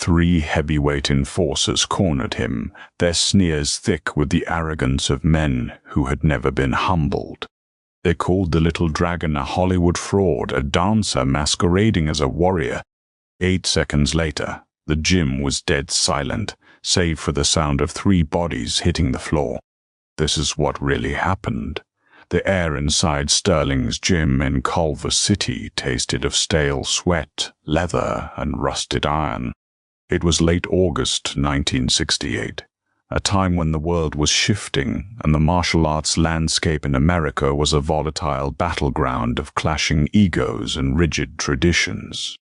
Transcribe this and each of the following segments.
3 heavyweight enforcers cornered him, their sneers thick with the arrogance of men who had never been humbled. They called the little dragon a Hollywood fraud, a dancer masquerading as a warrior. 8 seconds later, the gym was dead silent, save for the sound of 3 bodies hitting the floor. This is what really happened. The air inside Sterling's gym in Culver City tasted of stale sweat, leather, and rusted iron. It was late August 1968, a time when the world was shifting and the martial arts landscape in America was a volatile battleground of clashing egos and rigid traditions.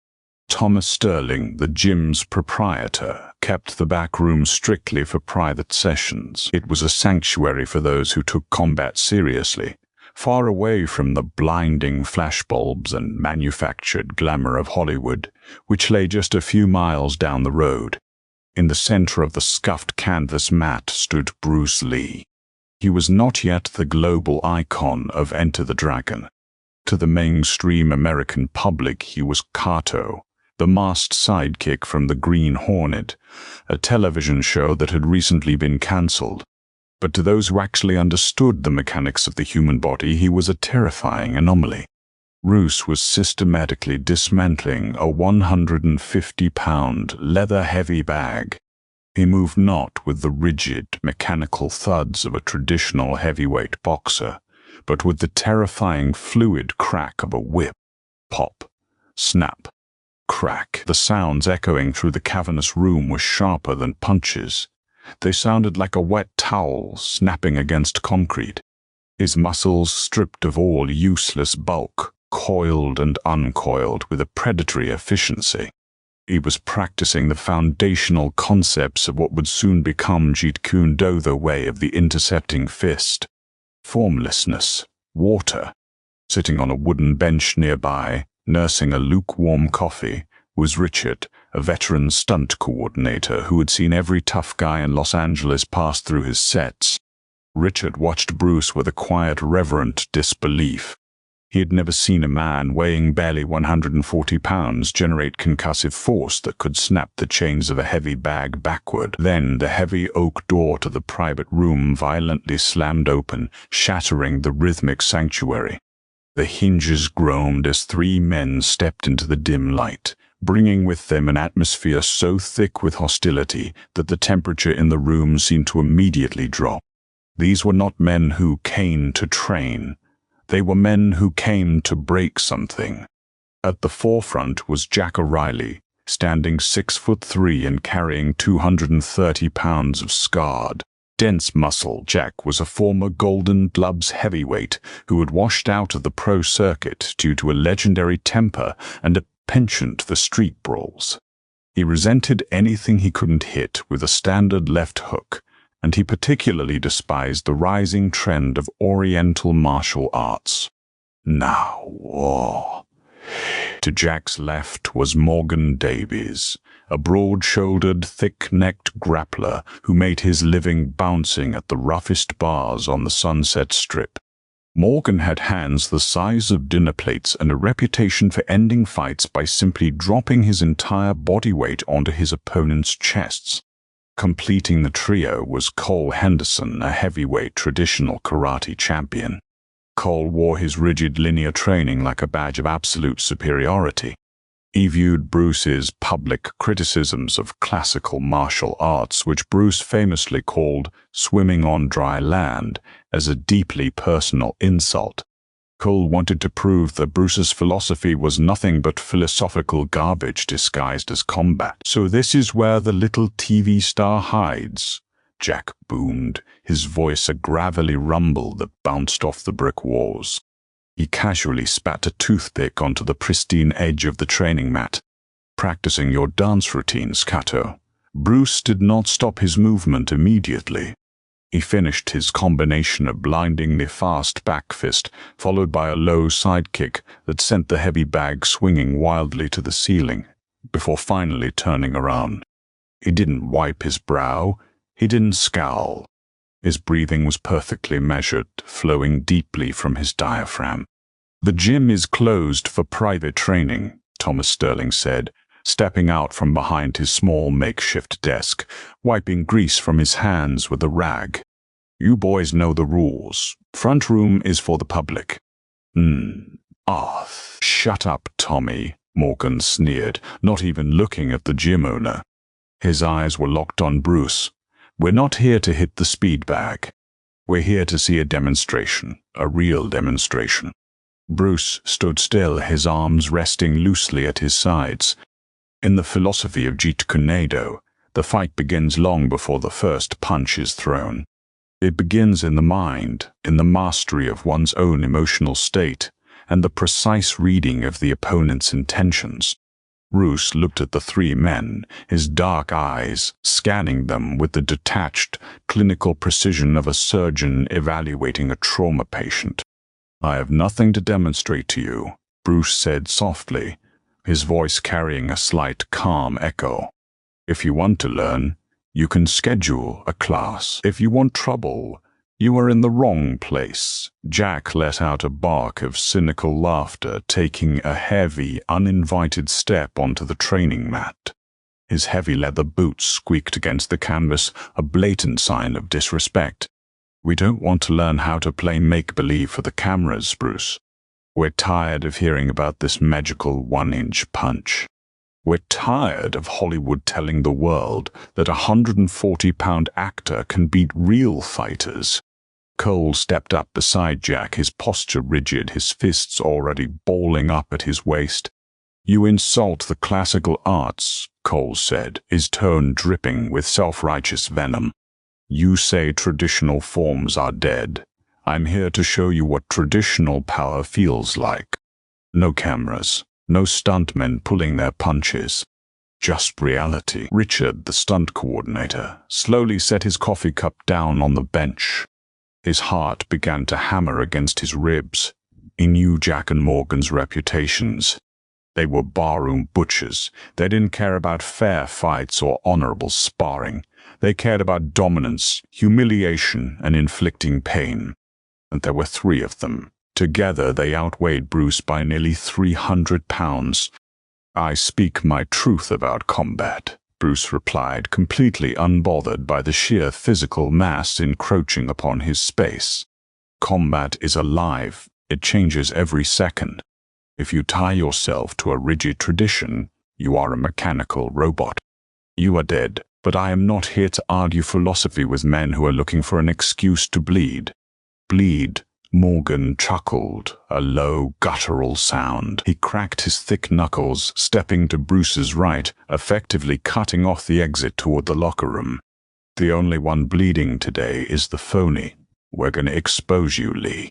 Thomas Sterling, the gym's proprietor, kept the back room strictly for private sessions. It was a sanctuary for those who took combat seriously, far away from the blinding flashbulbs and manufactured glamour of Hollywood, which lay just a few miles down the road. In the center of the scuffed canvas mat stood Bruce Lee. He was not yet the global icon of Enter the Dragon. To the mainstream American public, he was Kato, the masked sidekick from The Green Hornet, a television show that had recently been cancelled. But to those who actually understood the mechanics of the human body, he was a terrifying anomaly. Bruce was systematically dismantling a 150-pound leather-heavy bag. He moved not with the rigid, mechanical thuds of a traditional heavyweight boxer, but with the terrifying fluid crack of a whip. Pop, snap, crack. The sounds echoing through the cavernous room were sharper than punches. They sounded like a wet towel snapping against concrete. His muscles, stripped of all useless bulk, coiled and uncoiled with a predatory efficiency. He was practicing the foundational concepts of what would soon become Jeet Kune Do, the way of the intercepting fist. Formlessness, water. Sitting on a wooden bench nearby, nursing a lukewarm coffee, was Richard, a veteran stunt coordinator who had seen every tough guy in Los Angeles pass through his sets. Richard watched Bruce with a quiet, reverent disbelief. He had never seen a man weighing barely 140 pounds generate concussive force that could snap the chains of a heavy bag backward. Then the heavy oak door to the private room violently slammed open, shattering the rhythmic sanctuary. The hinges groaned as 3 men stepped into the dim light, bringing with them an atmosphere so thick with hostility that the temperature in the room seemed to immediately drop. These were not men who came to train. They were men who came to break something. At the forefront was Jack O'Reilly, standing 6'3" and carrying 230 pounds of scarred, dense muscle. Jack was a former Golden Gloves heavyweight who had washed out of the pro circuit due to a legendary temper and a penchant for street brawls. He resented anything he couldn't hit with a standard left hook, and he particularly despised the rising trend of Oriental martial arts. Now, to Jack's left was Morgan Davies, a broad-shouldered, thick-necked grappler who made his living bouncing at the roughest bars on the Sunset Strip. Morgan had hands the size of dinner plates and a reputation for ending fights by simply dropping his entire body weight onto his opponent's chests. Completing the trio was Cole Henderson, a heavyweight traditional karate champion. Cole wore his rigid linear training like a badge of absolute superiority. He viewed Bruce's public criticisms of classical martial arts, which Bruce famously called swimming on dry land, as a deeply personal insult. Cole wanted to prove that Bruce's philosophy was nothing but philosophical garbage disguised as combat. "So this is where the little TV star hides," Jack boomed, his voice a gravelly rumble that bounced off the brick walls. He casually spat a toothpick onto the pristine edge of the training mat. "Practicing your dance routines, Kato." Bruce did not stop his movement immediately. He finished his combination of blindingly fast back fist, followed by a low side kick that sent the heavy bag swinging wildly to the ceiling, before finally turning around. He didn't wipe his brow. He didn't scowl. His breathing was perfectly measured, flowing deeply from his diaphragm. "The gym is closed for private training," Thomas Sterling said, stepping out from behind his small makeshift desk, wiping grease from his hands with a rag. "You boys know the rules. Front room is for the public." Shut up, Tommy," Morgan sneered, not even looking at the gym owner. His eyes were locked on Bruce. "We're not here to hit the speed bag. We're here to see a demonstration, a real demonstration." Bruce stood still, his arms resting loosely at his sides. In the philosophy of Jeet Kune, the fight begins long before the first punch is thrown. It begins in the mind, in the mastery of one's own emotional state, and the precise reading of the opponent's intentions. Bruce looked at the three men, his dark eyes scanning them with the detached, clinical precision of a surgeon evaluating a trauma patient. "I have nothing to demonstrate to you," Bruce said softly, his voice carrying a slight calm echo. "If you want to learn, you can schedule a class. If you want trouble, you are in the wrong place." Jack let out a bark of cynical laughter, taking a heavy, uninvited step onto the training mat. His heavy leather boots squeaked against the canvas, a blatant sign of disrespect. "We don't want to learn how to play make-believe for the cameras, Bruce. We're tired of hearing about this magical one-inch punch. We're tired of Hollywood telling the world that a 140-pound actor can beat real fighters." Cole stepped up beside Jack, his posture rigid, his fists already balling up at his waist. "You insult the classical arts," Cole said, his tone dripping with self-righteous venom. "You say traditional forms are dead. I'm here to show you what traditional power feels like. No cameras, no stuntmen pulling their punches. Just reality." Richard, the stunt coordinator, slowly set his coffee cup down on the bench. His heart began to hammer against his ribs. He knew Jack and Morgan's reputations. They were barroom butchers. They didn't care about fair fights or honorable sparring. They cared about dominance, humiliation, and inflicting pain. And there were three of them. Together they outweighed Bruce by nearly 300 pounds. "I speak my truth about combat," Bruce replied, completely unbothered by the sheer physical mass encroaching upon his space. "Combat is alive. It changes every second. If you tie yourself to a rigid tradition, you are a mechanical robot. You are dead, but I am not here to argue philosophy with men who are looking for an excuse to bleed." "Bleed?" Morgan chuckled, a low, guttural sound. He cracked his thick knuckles, stepping to Bruce's right, effectively cutting off the exit toward the locker room. "The only one bleeding today is the phony. We're going to expose you, Lee.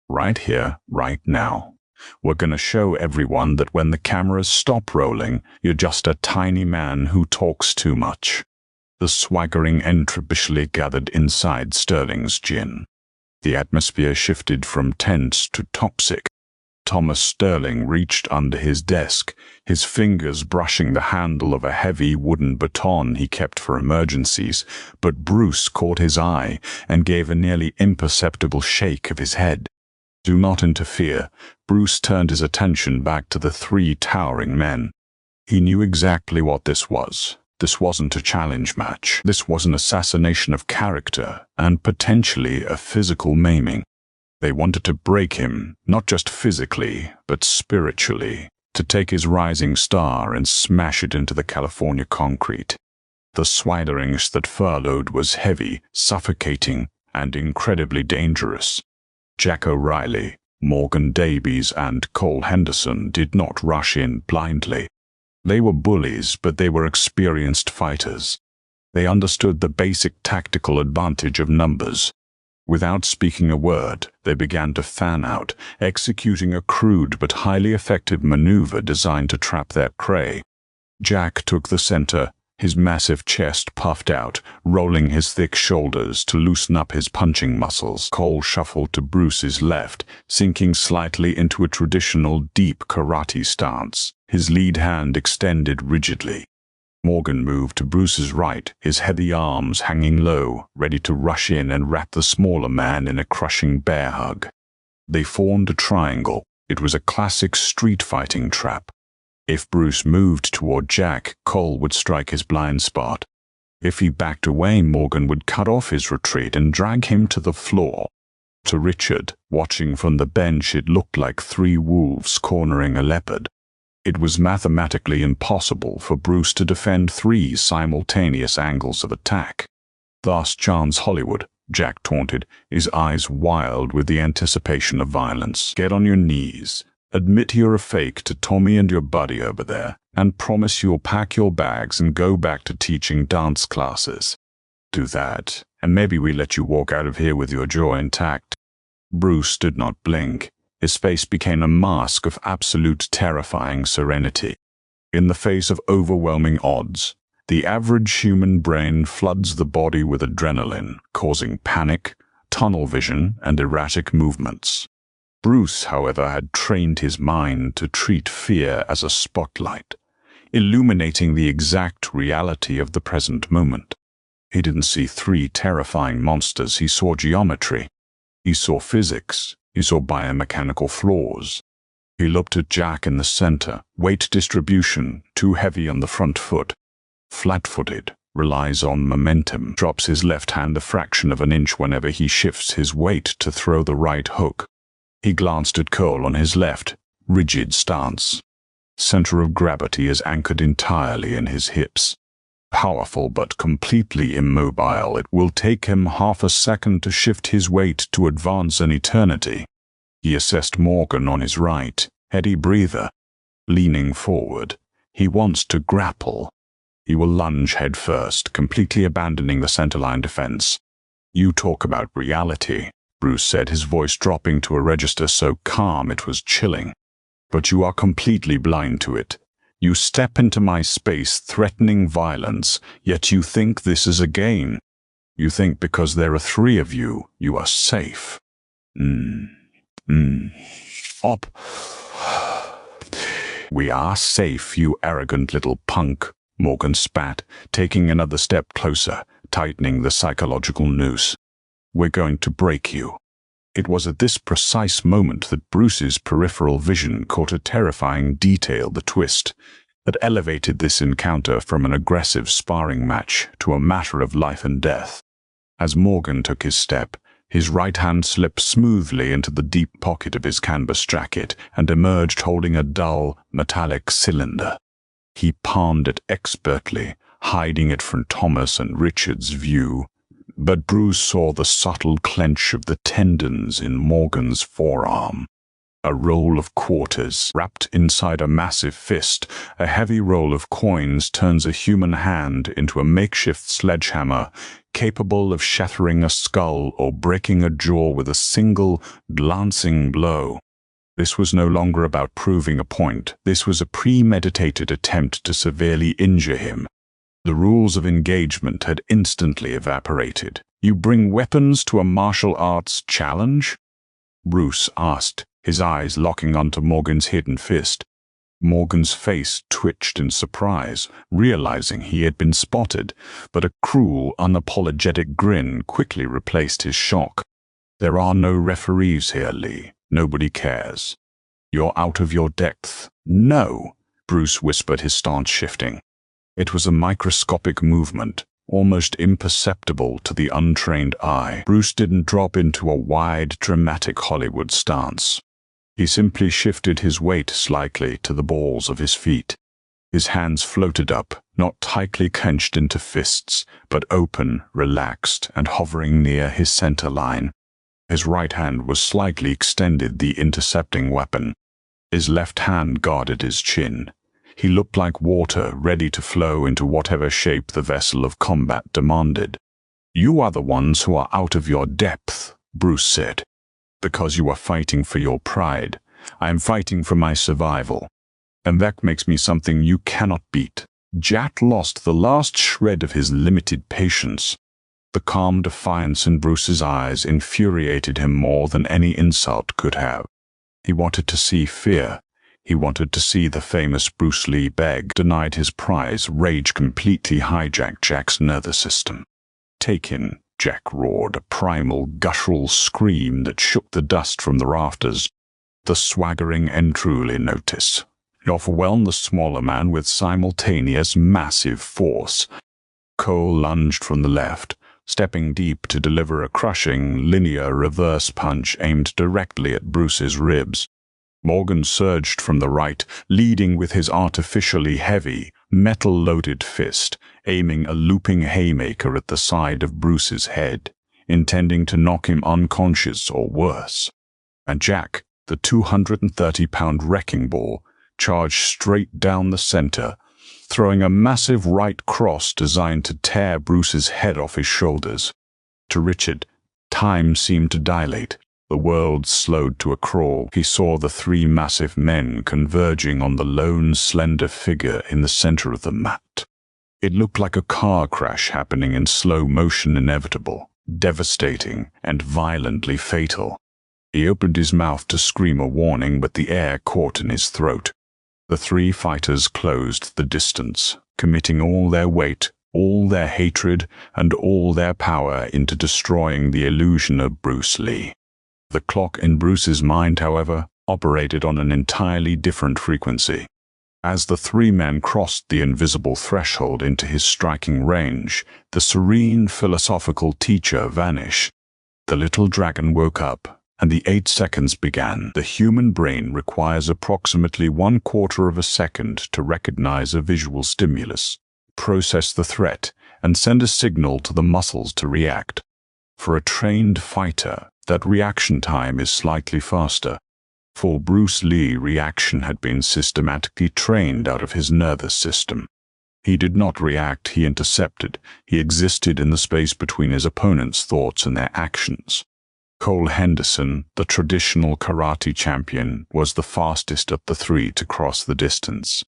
Right here, right now. We're going to show everyone that when the cameras stop rolling, you're just a tiny man who talks too much." The swaggering entrepishly gathered inside Sterling's gin. The atmosphere shifted from tense to toxic. Thomas Sterling reached under his desk, his fingers brushing the handle of a heavy wooden baton he kept for emergencies, but Bruce caught his eye and gave a nearly imperceptible shake of his head. "Do not interfere." Bruce turned his attention back to the three towering men. He knew exactly what this was. This wasn't a challenge match. This was an assassination of character, and potentially a physical maiming. They wanted to break him, not just physically, but spiritually, to take his rising star and smash it into the California concrete. The swaggerings that followed was heavy, suffocating, and incredibly dangerous. Jack O'Reilly, Morgan Davies, and Cole Henderson did not rush in blindly. They were bullies, but they were experienced fighters. They understood the basic tactical advantage of numbers. Without speaking a word, they began to fan out, executing a crude but highly effective maneuver designed to trap their prey. Jack took the center, his massive chest puffed out, rolling his thick shoulders to loosen up his punching muscles. Cole shuffled to Bruce's left, sinking slightly into a traditional deep karate stance, his lead hand extended rigidly. Morgan moved to Bruce's right, his heavy arms hanging low, ready to rush in and wrap the smaller man in a crushing bear hug. They formed a triangle. It was a classic street fighting trap. If Bruce moved toward Jack, Cole would strike his blind spot. If he backed away, Morgan would cut off his retreat and drag him to the floor. To Richard, watching from the bench, it looked like 3 wolves cornering a leopard. It was mathematically impossible for Bruce to defend 3 simultaneous angles of attack. "Last chance, Hollywood," Jack taunted, his eyes wild with the anticipation of violence. "Get on your knees. Admit you're a fake to Tommy and your buddy over there, and promise you'll pack your bags and go back to teaching dance classes. Do that, and maybe we let you walk out of here with your jaw intact." Bruce did not blink. His face became a mask of absolute terrifying serenity. In the face of overwhelming odds, the average human brain floods the body with adrenaline, causing panic, tunnel vision, and erratic movements. Bruce, however, had trained his mind to treat fear as a spotlight, illuminating the exact reality of the present moment. He didn't see 3 terrifying monsters, he saw geometry. He saw physics. He saw biomechanical flaws. He looked at Jack in the center, weight distribution, too heavy on the front foot. Flat-footed, relies on momentum, drops his left hand a fraction of an inch whenever he shifts his weight to throw the right hook. He glanced at Cole on his left, rigid stance. Center of gravity is anchored entirely in his hips. Powerful but completely immobile, it will take him half a second to shift his weight to advance an eternity. He assessed Morgan on his right, heady breather. Leaning forward, he wants to grapple. He will lunge head first, completely abandoning the centerline defense. "You talk about reality," Bruce said, his voice dropping to a register so calm it was chilling. "But you are completely blind to it. You step into my space threatening violence, yet you think this is a game. You think because there are 3 of you, you are safe. Op. We are safe, you arrogant little punk," Morgan spat, taking another step closer, tightening the psychological noose. "We're going to break you." It was at this precise moment that Bruce's peripheral vision caught a terrifying detail, the twist, that elevated this encounter from an aggressive sparring match to a matter of life and death. As Morgan took his step, his right hand slipped smoothly into the deep pocket of his canvas jacket and emerged holding a dull, metallic cylinder. He palmed it expertly, hiding it from Thomas and Richard's view. But Bruce saw the subtle clench of the tendons in Morgan's forearm. A roll of quarters wrapped inside a massive fist, a heavy roll of coins turns a human hand into a makeshift sledgehammer, capable of shattering a skull or breaking a jaw with a single, glancing blow. This was no longer about proving a point. This was a premeditated attempt to severely injure him. The rules of engagement had instantly evaporated. "You bring weapons to a martial arts challenge?" Bruce asked, his eyes locking onto Morgan's hidden fist. Morgan's face twitched in surprise, realizing he had been spotted, but a cruel, unapologetic grin quickly replaced his shock. "There are no referees here, Lee. Nobody cares. You're out of your depth." "No," Bruce whispered, his stance shifting. It was a microscopic movement, almost imperceptible to the untrained eye. Bruce didn't drop into a wide, dramatic Hollywood stance. He simply shifted his weight slightly to the balls of his feet. His hands floated up, not tightly clenched into fists, but open, relaxed, and hovering near his center line. His right hand was slightly extended, the intercepting weapon. His left hand guarded his chin. He looked like water ready to flow into whatever shape the vessel of combat demanded. "You are the ones who are out of your depth," Bruce said. "Because you are fighting for your pride. I am fighting for my survival. And that makes me something you cannot beat." Jack lost the last shred of his limited patience. The calm defiance in Bruce's eyes infuriated him more than any insult could have. He wanted to see fear. He wanted to see the famous Bruce Lee beg. Denied his prize, rage completely hijacked Jack's nervous system. "Taken," Jack roared, a primal, guttural scream that shook the dust from the rafters. The swaggering Entruly noticed. He overwhelmed the smaller man with simultaneous massive force. Cole lunged from the left, stepping deep to deliver a crushing, linear reverse punch aimed directly at Bruce's ribs. Morgan surged from the right, leading with his artificially heavy, metal-loaded fist, aiming a looping haymaker at the side of Bruce's head, intending to knock him unconscious or worse. And Jack, the 230-pound wrecking ball, charged straight down the center, throwing a massive right cross designed to tear Bruce's head off his shoulders. To Richard, time seemed to dilate. The world slowed to a crawl. He saw the three massive men converging on the lone, slender figure in the center of the mat. It looked like a car crash happening in slow motion, inevitable, devastating, and violently fatal. He opened his mouth to scream a warning, but the air caught in his throat. The three fighters closed the distance, committing all their weight, all their hatred, and all their power into destroying the illusion of Bruce Lee. The clock in Bruce's mind, however, operated on an entirely different frequency. As the three men crossed the invisible threshold into his striking range, the serene, philosophical teacher vanished. The little dragon woke up, and the 8 seconds began. The human brain requires approximately 1/4 of a second to recognize a visual stimulus, process the threat, and send a signal to the muscles to react. For a trained fighter, that reaction time is slightly faster. For Bruce Lee, reaction had been systematically trained out of his nervous system. He did not react, he intercepted. He existed in the space between his opponent's thoughts and their actions. Cole Henderson, the traditional karate champion, was the fastest of the three to cross the distance.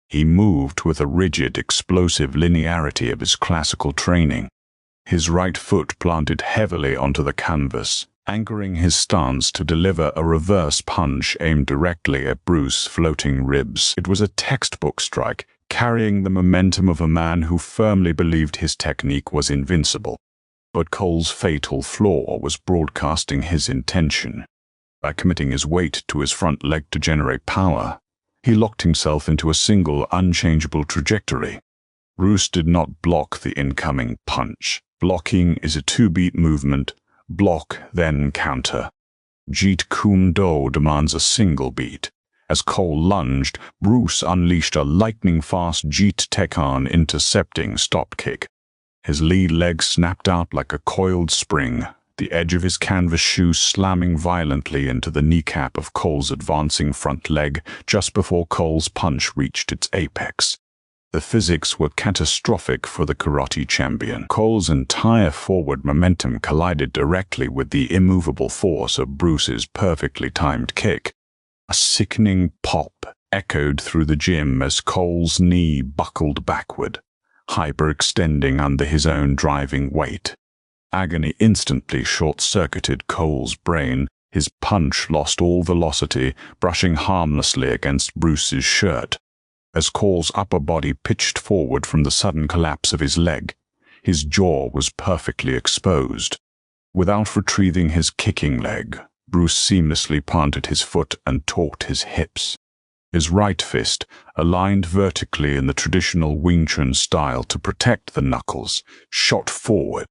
He moved with a rigid, explosive linearity of his classical training. His right foot planted heavily onto the canvas, anchoring his stance to deliver a reverse punch aimed directly at Bruce's floating ribs. It was a textbook strike, carrying the momentum of a man who firmly believed his technique was invincible. But Cole's fatal flaw was broadcasting his intention. By committing his weight to his front leg to generate power, he locked himself into a single, unchangeable trajectory. Bruce did not block the incoming punch. Blocking is a 2-beat movement. Block, then counter. Jeet Kune demands a single beat. As Cole lunged, Bruce unleashed a lightning-fast Jeet Tekan intercepting stop kick. His lead leg snapped out like a coiled spring, the edge of his canvas shoe slamming violently into the kneecap of Cole's advancing front leg just before Cole's punch reached its apex. The physics were catastrophic for the karate champion. Cole's entire forward momentum collided directly with the immovable force of Bruce's perfectly timed kick. A sickening pop echoed through the gym as Cole's knee buckled backward, hyperextending under his own driving weight. Agony instantly short-circuited Cole's brain. His punch lost all velocity, brushing harmlessly against Bruce's shirt. As Cole's upper body pitched forward from the sudden collapse of his leg, his jaw was perfectly exposed. Without retrieving his kicking leg, Bruce seamlessly planted his foot and torqued his hips. His right fist, aligned vertically in the traditional Wing Chun style to protect the knuckles, shot forward.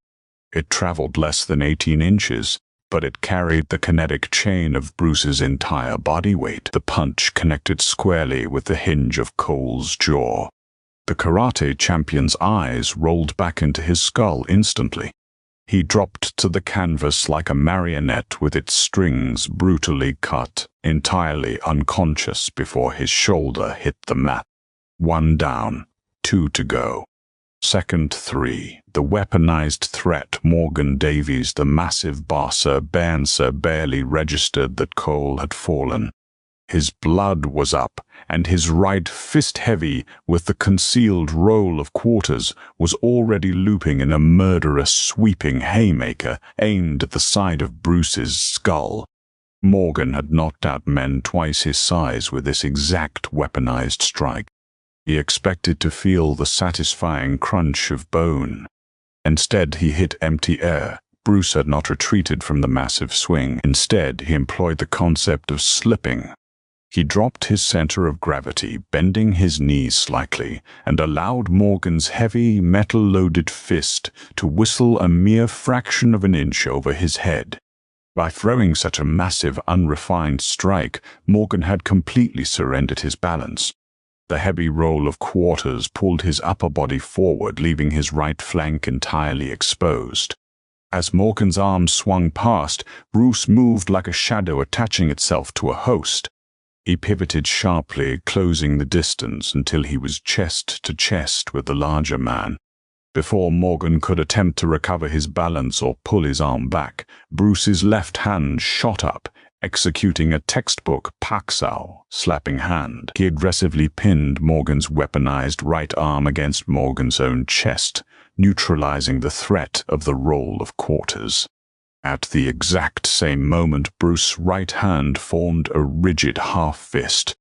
It traveled less than 18 inches, but it carried the kinetic chain of Bruce's entire body weight. The punch connected squarely with the hinge of Cole's jaw. The karate champion's eyes rolled back into his skull instantly. He dropped to the canvas like a marionette with its strings brutally cut, entirely unconscious before his shoulder hit the mat. 1 down, 2 to go. Second 3. The weaponized threat Morgan Davies, the massive boxer, barely registered that Cole had fallen. His blood was up, and his right fist, heavy with the concealed roll of quarters, was already looping in a murderous sweeping haymaker aimed at the side of Bruce's skull. Morgan had knocked out men twice his size with this exact weaponized strike. He expected to feel the satisfying crunch of bone. Instead, he hit empty air. Bruce had not retreated from the massive swing. Instead, he employed the concept of slipping. He dropped his center of gravity, bending his knees slightly, and allowed Morgan's heavy, metal-loaded fist to whistle a mere fraction of an inch over his head. By throwing such a massive, unrefined strike, Morgan had completely surrendered his balance. The heavy roll of quarters pulled his upper body forward, leaving his right flank entirely exposed. As Morgan's arms swung past, Bruce moved like a shadow attaching itself to a host. He pivoted sharply, closing the distance until he was chest to chest with the larger man. Before Morgan could attempt to recover his balance or pull his arm back, Bruce's left hand shot up, executing a textbook paksao, slapping hand. He aggressively pinned Morgan's weaponized right arm against Morgan's own chest, neutralizing the threat of the roll of quarters. At the exact same moment, Bruce's right hand formed a rigid half-fist.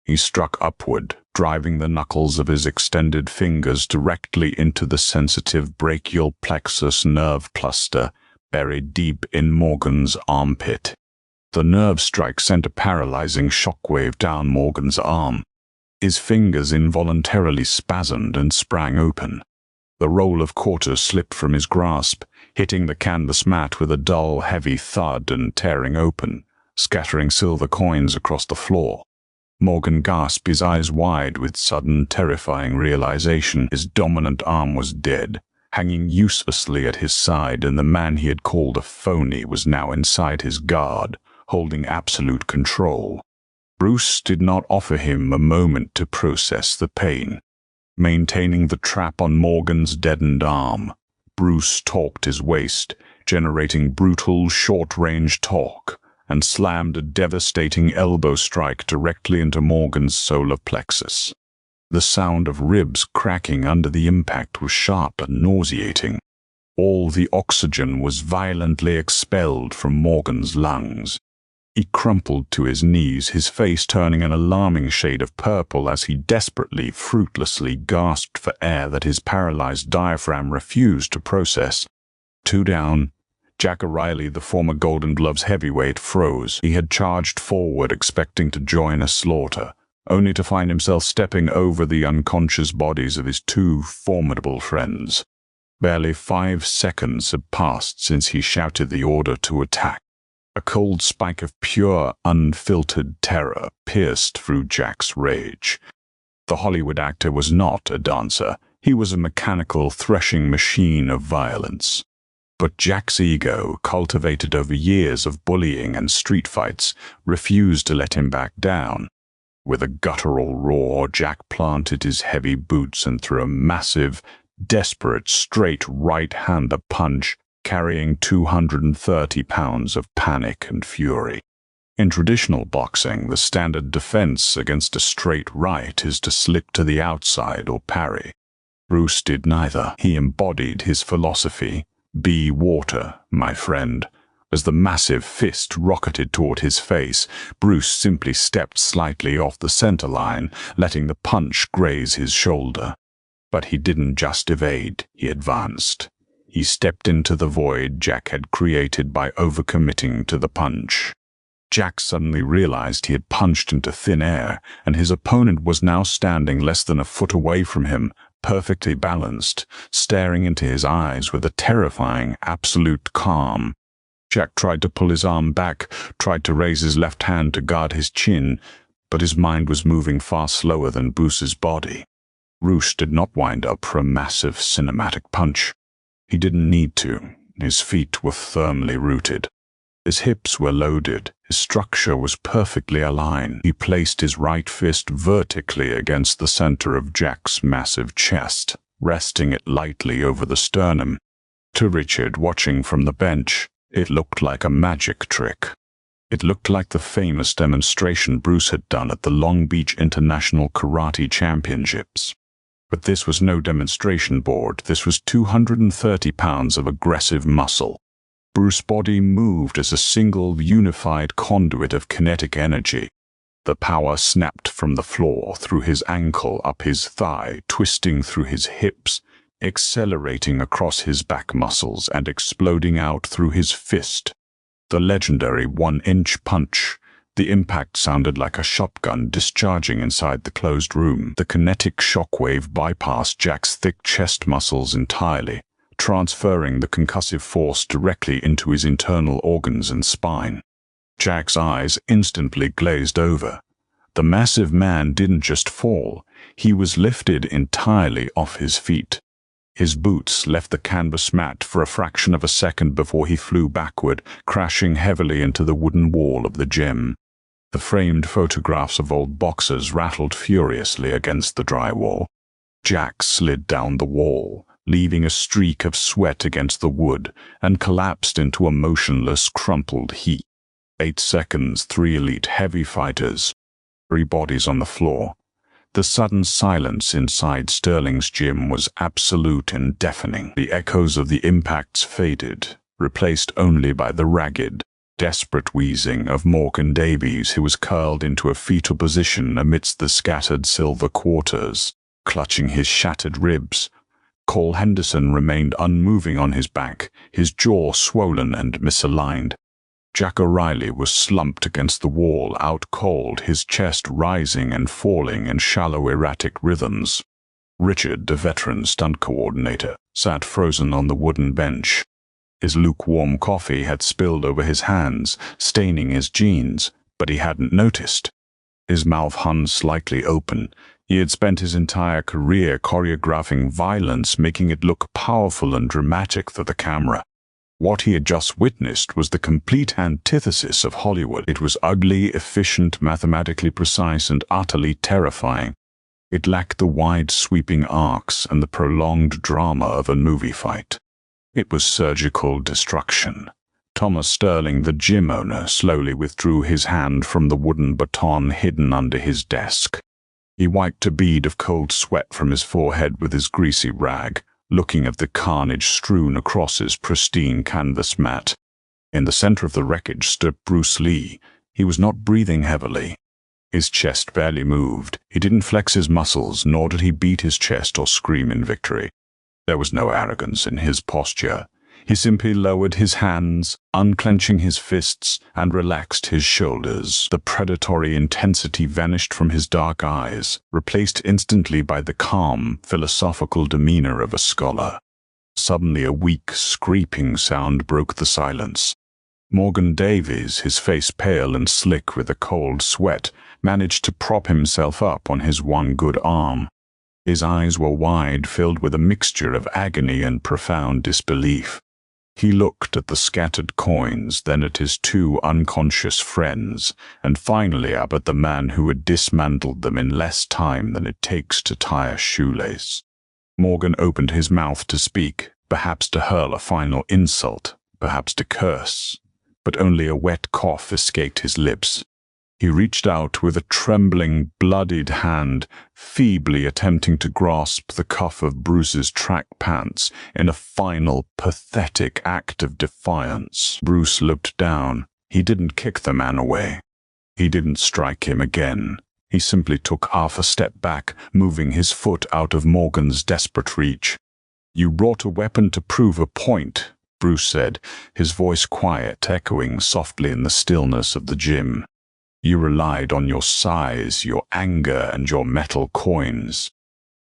He struck upward, driving the knuckles of his extended fingers directly into the sensitive brachial plexus nerve cluster buried deep in Morgan's armpit. The nerve strike sent a paralyzing shockwave down Morgan's arm. His fingers involuntarily spasmed and sprang open. The roll of quarters slipped from his grasp, hitting the canvas mat with a dull, heavy thud and tearing open, scattering silver coins across the floor. Morgan gasped, his eyes wide with sudden, terrifying realization. His dominant arm was dead, hanging uselessly at his side, and the man he had called a phony was now inside his guard, holding absolute control. Bruce did not offer him a moment to process the pain. Maintaining the trap on Morgan's deadened arm, Bruce torqued his waist, generating brutal, short-range torque, and slammed a devastating elbow strike directly into Morgan's solar plexus. The sound of ribs cracking under the impact was sharp and nauseating. All the oxygen was violently expelled from Morgan's lungs. He crumpled to his knees, his face turning an alarming shade of purple as he desperately, fruitlessly gasped for air that his paralyzed diaphragm refused to process. 2 down. Jack O'Reilly, the former Golden Gloves heavyweight, froze. He had charged forward, expecting to join a slaughter, only to find himself stepping over the unconscious bodies of his 2 formidable friends. Barely 5 seconds had passed since he shouted the order to attack. A cold spike of pure, unfiltered terror pierced through Jack's rage. The Hollywood actor was not a dancer. He was a mechanical, threshing machine of violence. But Jack's ego, cultivated over years of bullying and street fights, refused to let him back down. With a guttural roar, Jack planted his heavy boots and threw a massive, desperate, straight right-hander punch carrying 230 pounds of panic and fury. In traditional boxing, the standard defense against a straight right is to slip to the outside or parry. Bruce did neither. He embodied his philosophy, be water, my friend. As the massive fist rocketed toward his face, Bruce simply stepped slightly off the center line, letting the punch graze his shoulder. But he didn't just evade, he advanced. He stepped into the void Jack had created by overcommitting to the punch. Jack suddenly realized he had punched into thin air, and his opponent was now standing less than a foot away from him, perfectly balanced, staring into his eyes with a terrifying, absolute calm. Jack tried to pull his arm back, tried to raise his left hand to guard his chin, but his mind was moving far slower than Bruce's body. Bruce did not wind up for a massive cinematic punch. He didn't need to. His feet were firmly rooted. His hips were loaded. His structure was perfectly aligned. He placed his right fist vertically against the center of Jack's massive chest, resting it lightly over the sternum. To Richard, watching from the bench, it looked like a magic trick. It looked like the famous demonstration Bruce had done at the Long Beach International Karate Championships. But this was no demonstration board. This was 230 pounds of aggressive muscle. Bruce's body moved as a single, unified conduit of kinetic energy. The power snapped from the floor through his ankle, up his thigh, twisting through his hips, accelerating across his back muscles and exploding out through his fist. The legendary 1-inch punch, The impact sounded like a shotgun discharging inside the closed room. The kinetic shockwave bypassed Jack's thick chest muscles entirely, transferring the concussive force directly into his internal organs and spine. Jack's eyes instantly glazed over. The massive man didn't just fall, he was lifted entirely off his feet. His boots left the canvas mat for a fraction of a second before he flew backward, crashing heavily into the wooden wall of the gym. The framed photographs of old boxers rattled furiously against the drywall. Jack slid down the wall, leaving a streak of sweat against the wood, and collapsed into a motionless, crumpled heap. 8 seconds, 3 elite heavy fighters, 3 bodies on the floor. The sudden silence inside Sterling's gym was absolute and deafening. The echoes of the impacts faded, replaced only by the ragged, desperate wheezing of Morgan Davies, who was curled into a fetal position amidst the scattered silver quarters, clutching his shattered ribs. Cole Henderson remained unmoving on his back, his jaw swollen and misaligned. Jack O'Reilly was slumped against the wall, out cold, his chest rising and falling in shallow, erratic rhythms. Richard, the veteran stunt coordinator, sat frozen on the wooden bench. His lukewarm coffee had spilled over his hands, staining his jeans, but he hadn't noticed. His mouth hung slightly open. He had spent his entire career choreographing violence, making it look powerful and dramatic for the camera. What he had just witnessed was the complete antithesis of Hollywood. It was ugly, efficient, mathematically precise, and utterly terrifying. It lacked the wide, sweeping arcs and the prolonged drama of a movie fight. It was surgical destruction. Thomas Sterling, the gym owner, slowly withdrew his hand from the wooden baton hidden under his desk. He wiped a bead of cold sweat from his forehead with his greasy rag, looking at the carnage strewn across his pristine canvas mat. In the center of the wreckage stood Bruce Lee. He was not breathing heavily. His chest barely moved. He didn't flex his muscles, nor did he beat his chest or scream in victory. There was no arrogance in his posture. He simply lowered his hands, unclenching his fists, and relaxed his shoulders. The predatory intensity vanished from his dark eyes, replaced instantly by the calm, philosophical demeanor of a scholar. Suddenly a weak, scraping sound broke the silence. Morgan Davies, his face pale and slick with a cold sweat, managed to prop himself up on his one good arm. His eyes were wide, filled with a mixture of agony and profound disbelief. He looked at the scattered coins, then at his 2 unconscious friends, and finally up at the man who had dismantled them in less time than it takes to tie a shoelace. Morgan opened his mouth to speak, perhaps to hurl a final insult, perhaps to curse, but only a wet cough escaped his lips. He reached out with a trembling, bloodied hand, feebly attempting to grasp the cuff of Bruce's track pants in a final, pathetic act of defiance. Bruce looked down. He didn't kick the man away. He didn't strike him again. He simply took half a step back, moving his foot out of Morgan's desperate reach. "You brought a weapon to prove a point," Bruce said, his voice quiet, echoing softly in the stillness of the gym. "You relied on your size, your anger, and your metal coins.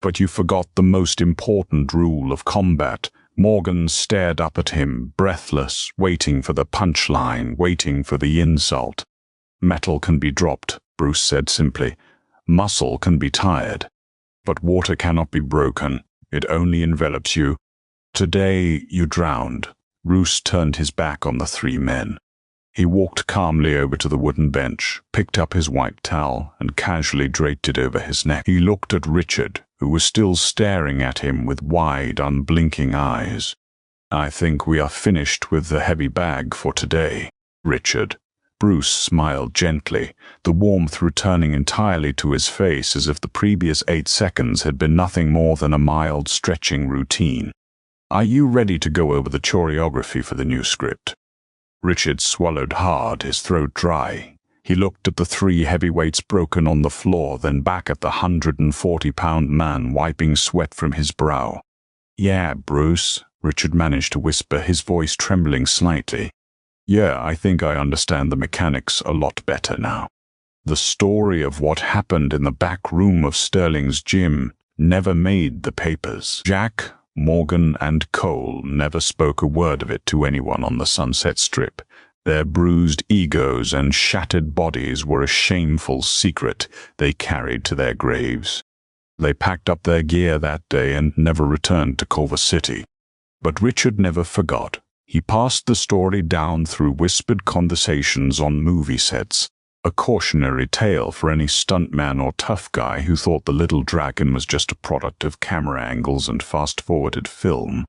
But you forgot the most important rule of combat." Morgan stared up at him, breathless, waiting for the punchline, waiting for the insult. "Metal can be dropped," Bruce said simply. "Muscle can be tired. But water cannot be broken. It only envelops you. Today you drowned." Bruce turned his back on the 3 men. He walked calmly over to the wooden bench, picked up his white towel, and casually draped it over his neck. He looked at Richard, who was still staring at him with wide, unblinking eyes. "I think we are finished with the heavy bag for today, Richard." Bruce smiled gently, the warmth returning entirely to his face as if the previous 8 seconds had been nothing more than a mild stretching routine. "Are you ready to go over the choreography for the new script?" Richard swallowed hard, his throat dry. He looked at the 3 heavyweights broken on the floor, then back at the 140-pound man wiping sweat from his brow. "Yeah, Bruce," Richard managed to whisper, his voice trembling slightly. Yeah, I think I understand the mechanics a lot better now. The story of what happened in the back room of Sterling's gym never made the papers. Jack, Morgan, and Cole never spoke a word of it to anyone on the Sunset Strip. Their bruised egos and shattered bodies were a shameful secret they carried to their graves. They packed up their gear that day and never returned to Culver City. But Richard never forgot. He passed the story down through whispered conversations on movie sets, a cautionary tale for any stuntman or tough guy who thought the little dragon was just a product of camera angles and fast-forwarded film.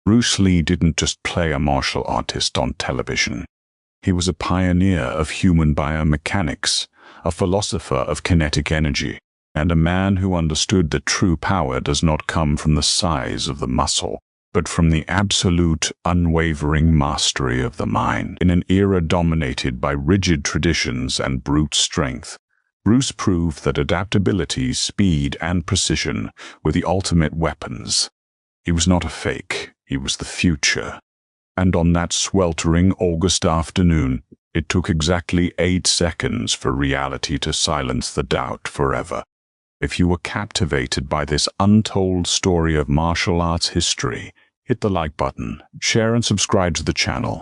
Bruce Lee didn't just play a martial artist on television. He was a pioneer of human biomechanics, a philosopher of kinetic energy, and a man who understood that true power does not come from the size of the muscle, but from the absolute, unwavering mastery of the mind. In an era dominated by rigid traditions and brute strength, Bruce proved that adaptability, speed, and precision were the ultimate weapons. He was not a fake, he was the future. And on that sweltering August afternoon, it took exactly 8 seconds for reality to silence the doubt forever. If you were captivated by this untold story of martial arts history, hit the like button, share and subscribe to the channel.